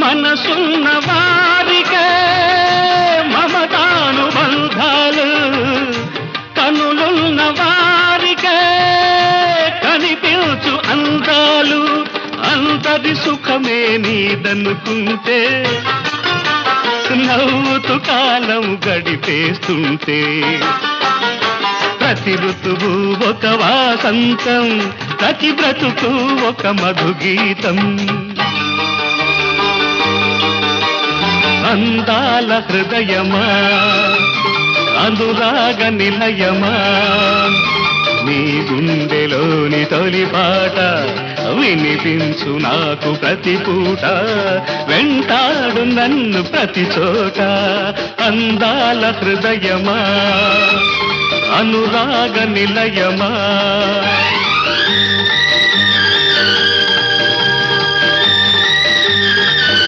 మనసున్న వారికే మమతానుబంధాలు, కనులున్న వారికే కనిపించు అందాలు. అందరి సుఖమే నీదనుకుంటే, నవ్వుతూ కాలం గడిపేస్తుంటే, ప్రతి ఋతువు ఒక వాసంతం, ప్రతి బ్రతుకు ఒక మధుగీతం. అందాల హృదయమా, అనురాగ నిలయమా, నీ గుండెలోని తొలి పాట వినిపించు నాకు ప్రతి పూట, వెంటాడు నన్ను ప్రతి చోట. అందాల హృదయమా, అనురాగ నిలయమా.